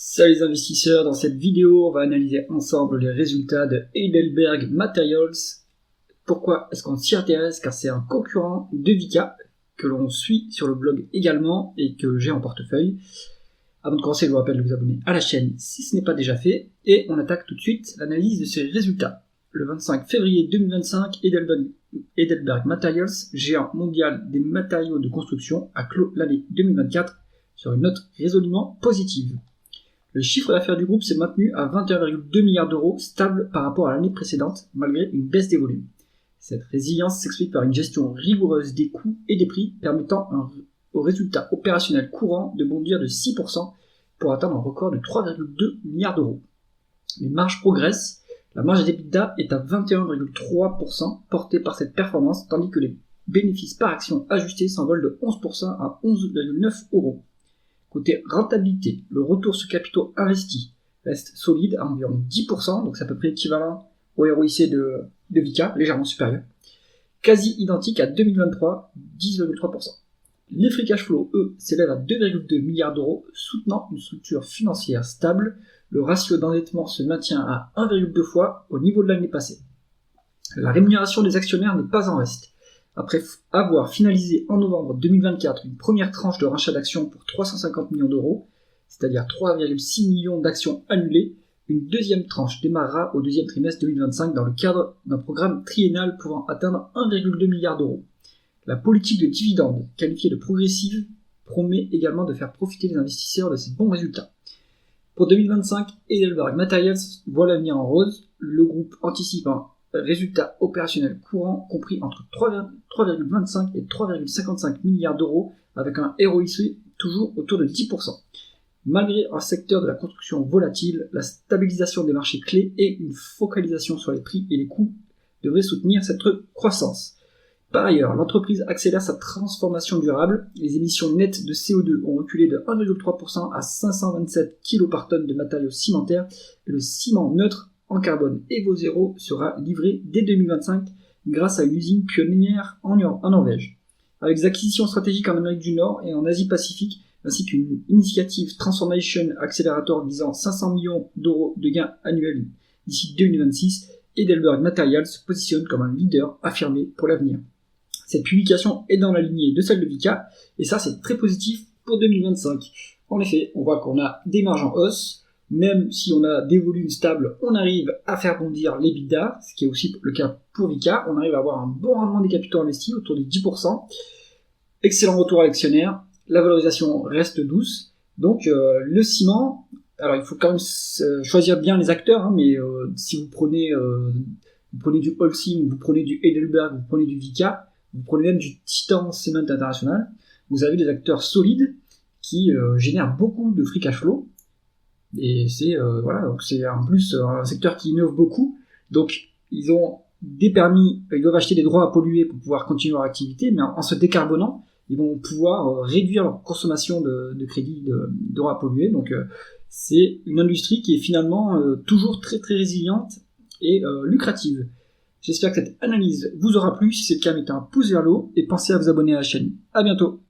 Salut les investisseurs, dans cette vidéo on va analyser ensemble les résultats de Heidelberg Materials. Pourquoi est-ce qu'on s'y intéresse? Car c'est un concurrent de Vicat que l'on suit sur le blog également et que j'ai en portefeuille. Avant de commencer, je vous rappelle de vous abonner à la chaîne si ce n'est pas déjà fait et on attaque tout de suite l'analyse de ces résultats. Le 25 février 2025, Heidelberg Materials, géant mondial des matériaux de construction, a clos l'année 2024 sur une note résolument positive. Le chiffre d'affaires du groupe s'est maintenu à 21,2 milliards d'euros, stable par rapport à l'année précédente, malgré une baisse des volumes. Cette résilience s'explique par une gestion rigoureuse des coûts et des prix, permettant au résultat opérationnel courant de bondir de 6% pour atteindre un record de 3,2 milliards d'euros. Les marges progressent, la marge d'EBITDA est à 21,3%, portée par cette performance, tandis que les bénéfices par action ajustés s'envolent de 11% à 11,9 euros. Côté rentabilité, le retour sur capitaux investis reste solide à environ 10%, donc c'est à peu près équivalent au ROIC de Vicat, légèrement supérieur. Quasi identique à 2023, 10,3%. Les free cash flow, eux, s'élèvent à 2,2 milliards d'euros, soutenant une structure financière stable. Le ratio d'endettement se maintient à 1,2 fois au niveau de l'année passée. La rémunération des actionnaires n'est pas en reste. Après avoir finalisé en novembre 2024 une première tranche de rachat d'actions pour 350 millions d'euros, c'est-à-dire 3,6 millions d'actions annulées, une deuxième tranche démarrera au deuxième trimestre 2025 dans le cadre d'un programme triennal pouvant atteindre 1,2 milliard d'euros. La politique de dividendes, qualifiée de progressive, promet également de faire profiter les investisseurs de ces bons résultats. Pour 2025, Heidelberg Materials voit l'avenir en rose. Le groupe anticipe un résultat opérationnel courant compris entre 3,25 et 3,55 milliards d'euros avec un ROIC toujours autour de 10%. Malgré un secteur de la construction volatile, la stabilisation des marchés clés et une focalisation sur les prix et les coûts devraient soutenir cette croissance. Par ailleurs, l'entreprise accélère sa transformation durable. Les émissions nettes de CO2 ont reculé de 1,3% à 527 kg par tonne de matériaux cimentaires et le ciment neutre en carbone EvoZero sera livré dès 2025 grâce à une usine pionnière en Norvège. Avec des acquisitions stratégiques en Amérique du Nord et en Asie-Pacifique, ainsi qu'une initiative Transformation Accelerator visant 500 millions d'euros de gains annuels d'ici 2026, Heidelberg Materials se positionne comme un leader affirmé pour l'avenir. Cette publication est dans la lignée de celle de Vicat, et ça c'est très positif pour 2025. En effet, on voit qu'on a des marges en hausse, même si on a des volumes stables, on arrive à faire bondir l'EBITDA, ce qui est aussi le cas pour Vicat, on arrive à avoir un bon rendement des capitaux investis, autour de 10%, excellent retour à l'actionnaire, la valorisation reste douce, donc le ciment, alors il faut quand même choisir bien les acteurs, mais si vous prenez du Holcim, vous prenez du Heidelberg, vous prenez du Vicat, vous prenez même du Titan Cement International, vous avez des acteurs solides qui génèrent beaucoup de free cash flow. Et c'est donc c'est en plus un secteur qui innove beaucoup. Donc ils ont des permis, ils doivent acheter des droits à polluer pour pouvoir continuer leur activité, mais en se décarbonant, ils vont pouvoir réduire leur consommation de crédits de droits à polluer. Donc c'est une industrie qui est finalement toujours très très résiliente et lucrative. J'espère que cette analyse vous aura plu. Si c'est le cas, mettez un pouce vers le haut et pensez à vous abonner à la chaîne. À bientôt.